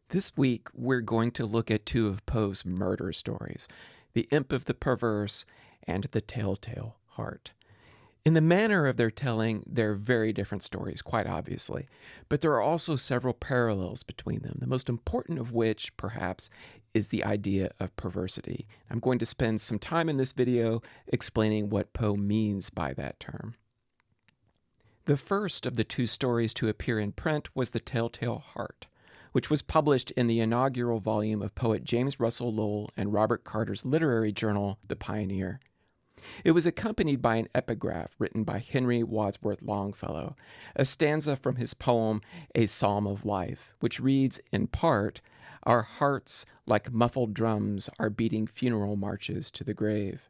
This week, we're going to look at two of Poe's murder stories, The Imp of the Perverse and The Telltale Heart. In the manner of their telling, they're very different stories, quite obviously, but there are also several parallels between them, the most important of which, perhaps, is the idea of perversity. I'm going to spend some time in this video explaining what Poe means by that term. The first of the two stories to appear in print was The Telltale Heart, which was published in the inaugural volume of poet James Russell Lowell and Robert Carter's literary journal, The Pioneer. It was accompanied by an epigraph written by Henry Wadsworth Longfellow, a stanza from his poem A Psalm of Life, which reads in part, "Our hearts, like muffled drums, are beating funeral marches to the grave."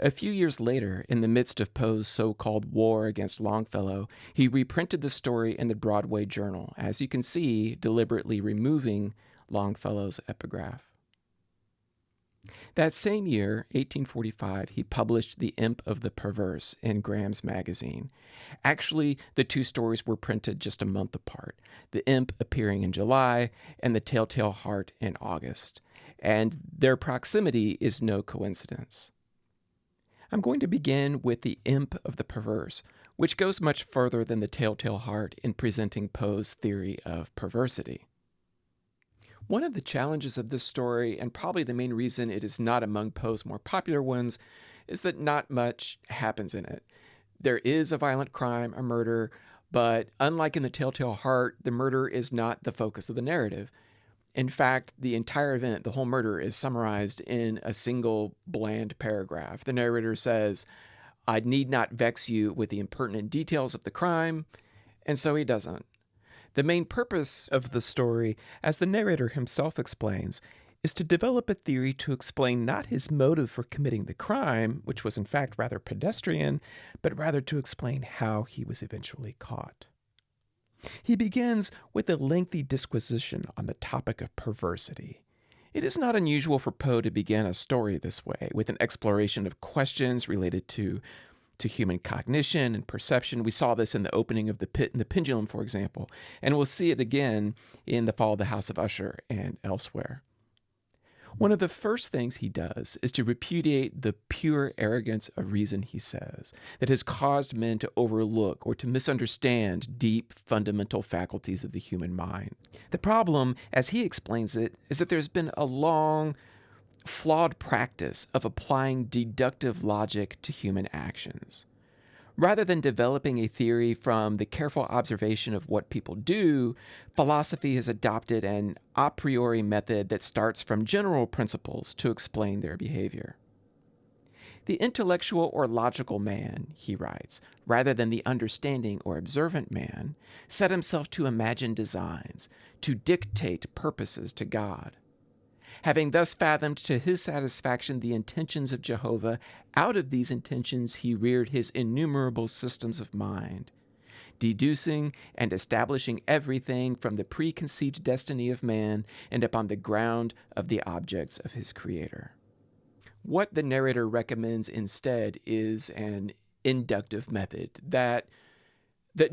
A few years later, in the midst of Poe's so-called war against Longfellow, he reprinted the story in the Broadway Journal, as you can see, deliberately removing Longfellow's epigraph. That same year, 1845, he published The Imp of the Perverse in Graham's Magazine. Actually, the two stories were printed just a month apart, The Imp appearing in July and The Telltale Heart in August. And their proximity is no coincidence. I'm going to begin with The Imp of the Perverse, which goes much further than The Telltale Heart in presenting Poe's theory of perversity. One of the challenges of this story, and probably the main reason it is not among Poe's more popular ones, is that not much happens in it. There is a violent crime, a murder, but unlike in The Telltale Heart, the murder is not the focus of the narrative. In fact, the entire event, the whole murder, is summarized in a single bland paragraph. The narrator says, "I need not vex you with the impertinent details of the crime," and so he doesn't. The main purpose of the story, as the narrator himself explains, is to develop a theory to explain not his motive for committing the crime, which was in fact rather pedestrian, but rather to explain how he was eventually caught. He begins with a lengthy disquisition on the topic of perversity. It is not unusual for Poe to begin a story this way, with an exploration of questions related to human cognition and perception. We saw this in the opening of The Pit and the Pendulum, for example, and we'll see it again in The Fall of the House of Usher and elsewhere. One of the first things he does is to repudiate the pure arrogance of reason, he says, that has caused men to overlook or to misunderstand deep, fundamental faculties of the human mind. The problem, as he explains it, is that there's been a long, flawed practice of applying deductive logic to human actions. Rather than developing a theory from the careful observation of what people do, philosophy has adopted an a priori method that starts from general principles to explain their behavior. The intellectual or logical man, he writes, rather than the understanding or observant man, set himself to imagine designs, to dictate purposes to God. Having thus fathomed to his satisfaction the intentions of Jehovah, out of these intentions he reared his innumerable systems of mind, deducing and establishing everything from the preconceived destiny of man and upon the ground of the objects of his Creator. What the narrator recommends instead is an inductive method that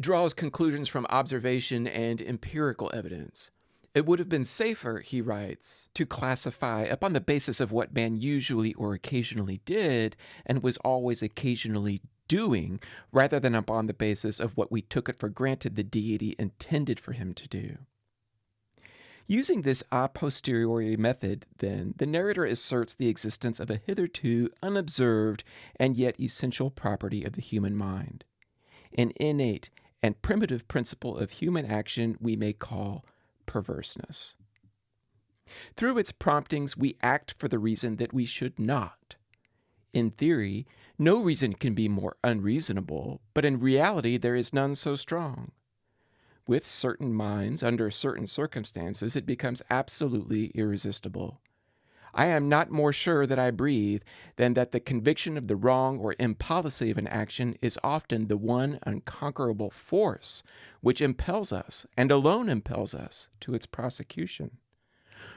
draws conclusions from observation and empirical evidence. It would have been safer, he writes, to classify upon the basis of what man usually or occasionally did and was always occasionally doing, rather than upon the basis of what we took it for granted the deity intended for him to do. Using this a posteriori method, then, the narrator asserts the existence of a hitherto unobserved and yet essential property of the human mind, an innate and primitive principle of human action we may call perverseness. Through its promptings, we act for the reason that we should not. In theory, no reason can be more unreasonable, but in reality there is none so strong. With certain minds, under certain circumstances, it becomes absolutely irresistible. I am not more sure that I breathe than that the conviction of the wrong or impolicy of an action is often the one unconquerable force which impels us, and alone impels us, to its prosecution.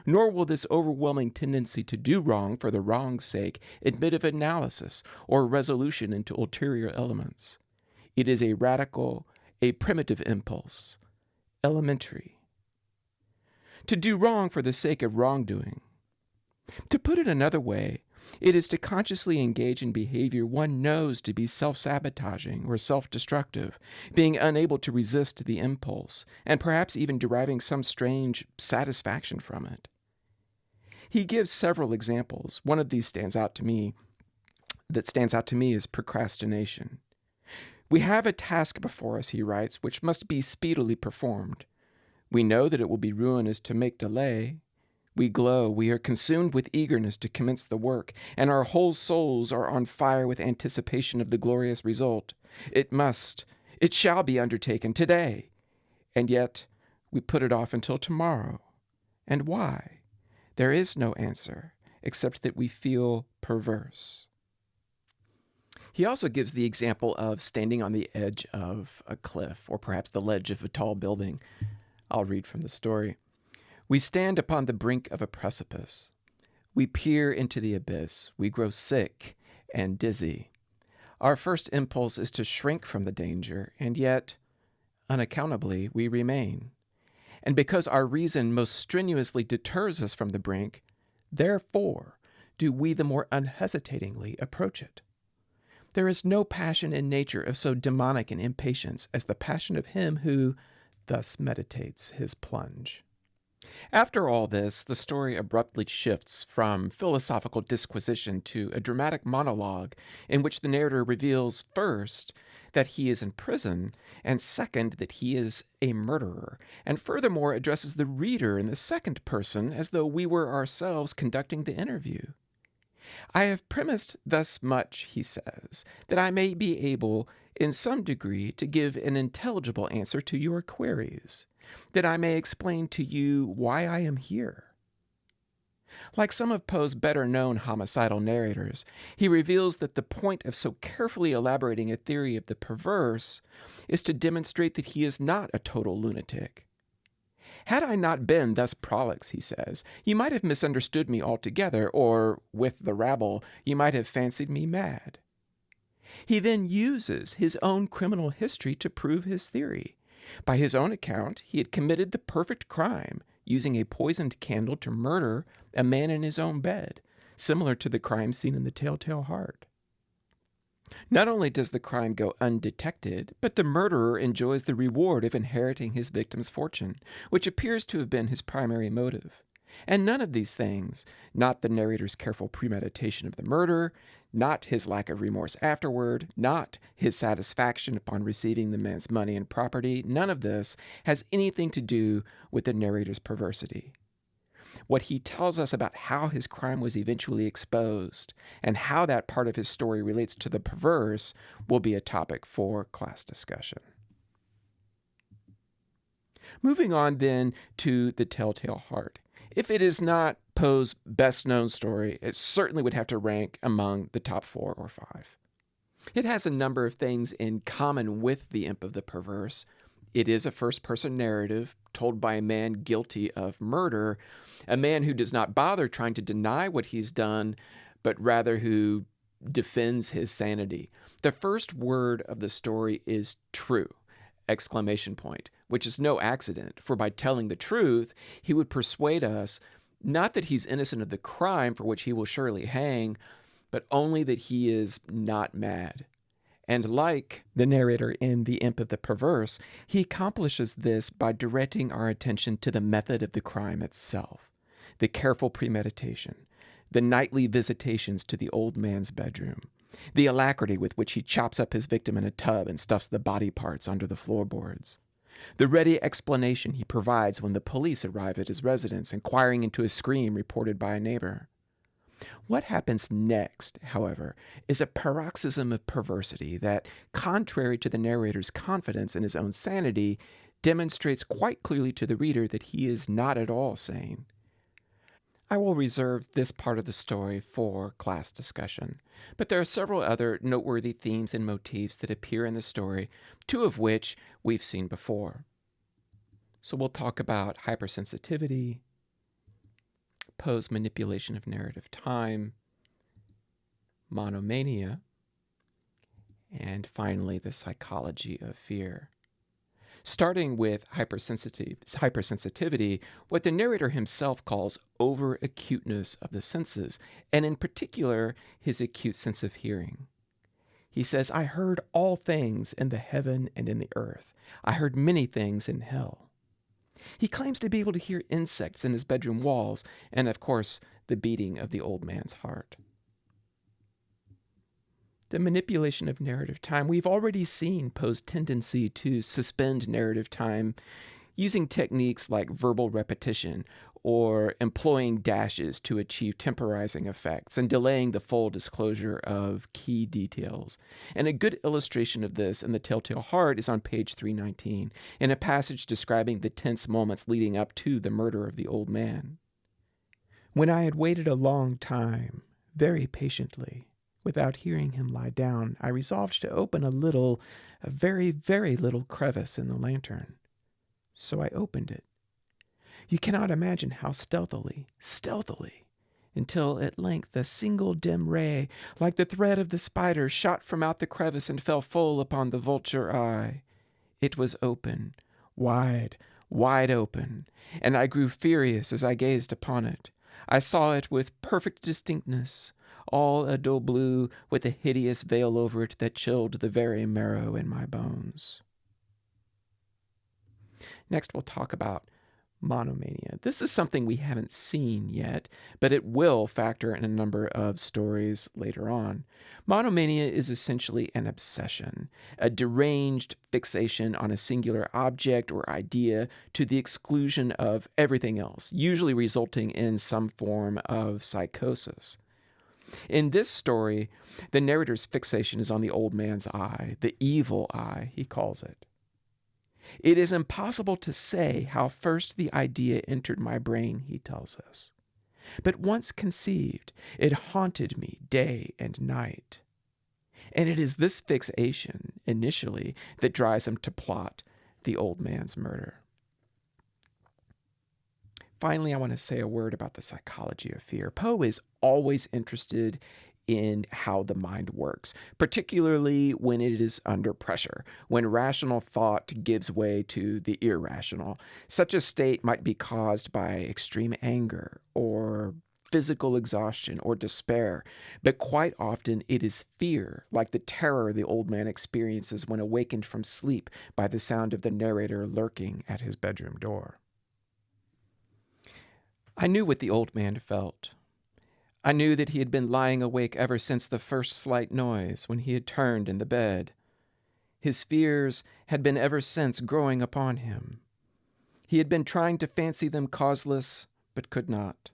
Nor will this overwhelming tendency to do wrong for the wrong's sake admit of analysis or resolution into ulterior elements. It is a radical, a primitive impulse, elementary. to do wrong for the sake of wrongdoing. To put it another way, it is to consciously engage in behavior one knows to be self-sabotaging or self-destructive, being unable to resist the impulse, and perhaps even deriving some strange satisfaction from it. He gives several examples. One of these stands out to me is procrastination. We have a task before us, he writes, which must be speedily performed. We know that it will be ruinous to make delay. We glow, we are consumed with eagerness to commence the work, and our whole souls are on fire with anticipation of the glorious result. It shall be undertaken today. And yet, we put it off until tomorrow. And why? There is no answer, except that we feel perverse. He also gives the example of standing on the edge of a cliff, or perhaps the ledge of a tall building. I'll read from the story. We stand upon the brink of a precipice. We peer into the abyss. We grow sick and dizzy. Our first impulse is to shrink from the danger, and yet, unaccountably, we remain. And because our reason most strenuously deters us from the brink, therefore do we the more unhesitatingly approach it. There is no passion in nature of so demonic an impatience as the passion of him who thus meditates his plunge. After all this, the story abruptly shifts from philosophical disquisition to a dramatic monologue in which the narrator reveals, first, that he is in prison, and second, that he is a murderer, and furthermore addresses the reader in the second person as though we were ourselves conducting the interview. I have premised thus much, he says, that I may be able, in some degree, to give an intelligible answer to your queries, that I may explain to you why I am here. Like some of Poe's better-known homicidal narrators, he reveals that the point of so carefully elaborating a theory of the perverse is to demonstrate that he is not a total lunatic. Had I not been thus prolix, he says, you might have misunderstood me altogether, or, with the rabble, you might have fancied me mad. He then uses his own criminal history to prove his theory. By his own account, he had committed the perfect crime, using a poisoned candle to murder a man in his own bed, similar to the crime seen in The Telltale Heart. Not only does the crime go undetected, but the murderer enjoys the reward of inheriting his victim's fortune, which appears to have been his primary motive. And none of these things, not the narrator's careful premeditation of the murder, not his lack of remorse afterward, not his satisfaction upon receiving the man's money and property, none of this has anything to do with the narrator's perversity. What he tells us about how his crime was eventually exposed and how that part of his story relates to the perverse will be a topic for class discussion. Moving on then to The Telltale Heart. If it is not Poe's best-known story, it certainly would have to rank among the top 4 or 5. It has a number of things in common with The Imp of the Perverse. It is a first-person narrative told by a man guilty of murder, a man who does not bother trying to deny what he's done, but rather who defends his sanity. The first word of the story is true, ! Which is no accident, for by telling the truth, he would persuade us not that he's innocent of the crime for which he will surely hang, but only that he is not mad. And like the narrator in The Imp of the Perverse, he accomplishes this by directing our attention to the method of the crime itself, the careful premeditation, the nightly visitations to the old man's bedroom, the alacrity with which he chops up his victim in a tub and stuffs the body parts under the floorboards, the ready explanation he provides when the police arrive at his residence, inquiring into a scream reported by a neighbor. What happens next, however, is a paroxysm of perversity that, contrary to the narrator's confidence in his own sanity, demonstrates quite clearly to the reader that he is not at all sane. I will reserve this part of the story for class discussion, but there are several other noteworthy themes and motifs that appear in the story, 2 of which we've seen before. So we'll talk about hypersensitivity, Poe's manipulation of narrative time, monomania, and finally the psychology of fear. Starting with hypersensitivity, what the narrator himself calls over-acuteness of the senses, and in particular, his acute sense of hearing. He says, "I heard all things in the heaven and in the earth. I heard many things in hell." He claims to be able to hear insects in his bedroom walls, and of course, the beating of the old man's heart. The manipulation of narrative time. We've already seen Poe's tendency to suspend narrative time using techniques like verbal repetition or employing dashes to achieve temporizing effects and delaying the full disclosure of key details. And a good illustration of this in The Telltale Heart is on page 319, in a passage describing the tense moments leading up to the murder of the old man. "When I had waited a long time, very patiently, without hearing him lie down, I resolved to open a very, very little crevice in the lantern. So I opened it. You cannot imagine how stealthily, until at length a single dim ray, like the thread of the spider, shot from out the crevice and fell full upon the vulture eye. It was open, wide open, and I grew furious as I gazed upon it. I saw it with perfect distinctness, all a dull blue, with a hideous veil over it that chilled the very marrow in my bones." Next, we'll talk about monomania. This is something we haven't seen yet, but it will factor in a number of stories later on. Monomania is essentially an obsession, a deranged fixation on a singular object or idea to the exclusion of everything else, usually resulting in some form of psychosis. In this story, the narrator's fixation is on the old man's eye, the evil eye, he calls it. "It is impossible to say how first the idea entered my brain," he tells us. "But once conceived, it haunted me day and night." And it is this fixation, initially, that drives him to plot the old man's murder. Finally, I want to say a word about the psychology of fear. Poe is always interested in how the mind works, particularly when it is under pressure, when rational thought gives way to the irrational. Such a state might be caused by extreme anger or physical exhaustion or despair, but quite often it is fear, like the terror the old man experiences when awakened from sleep by the sound of the narrator lurking at his bedroom door. I knew what the old man felt. I knew that he had been lying awake ever since the first slight noise, when he had turned in the bed. His fears had been ever since growing upon him. He had been trying to fancy them causeless, but could not.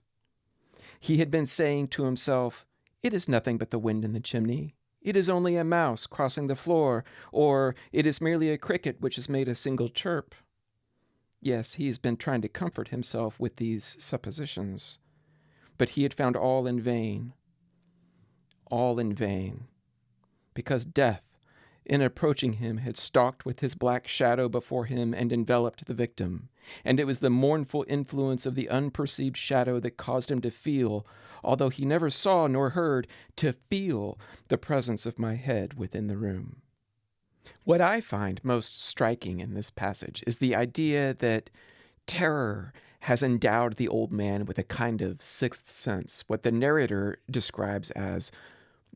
He had been saying to himself, "It is nothing but the wind in the chimney. It is only a mouse crossing the floor, or it is merely a cricket which has made a single chirp." Yes, he has been trying to comfort himself with these suppositions. But he had found all in vain, because death, in approaching him, had stalked with his black shadow before him and enveloped the victim, and it was the mournful influence of the unperceived shadow that caused him to feel, although he never saw nor heard, to feel the presence of my head within the room. What I find most striking in this passage is the idea that terror has endowed the old man with a kind of sixth sense, what the narrator describes as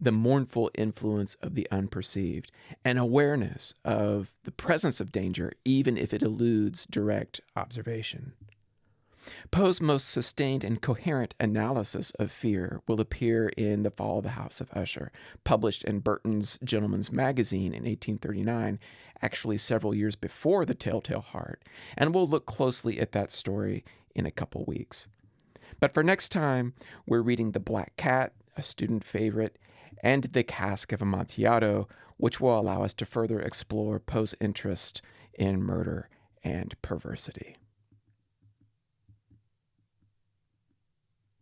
the mournful influence of the unperceived, an awareness of the presence of danger, even if it eludes direct observation. Poe's most sustained and coherent analysis of fear will appear in The Fall of the House of Usher, published in Burton's Gentleman's Magazine in 1839, actually several years before The Telltale Heart, and we'll look closely at that story in a couple weeks. But for next time, we're reading The Black Cat, a student favorite, and The Cask of Amontillado, which will allow us to further explore Poe's interest in murder and perversity.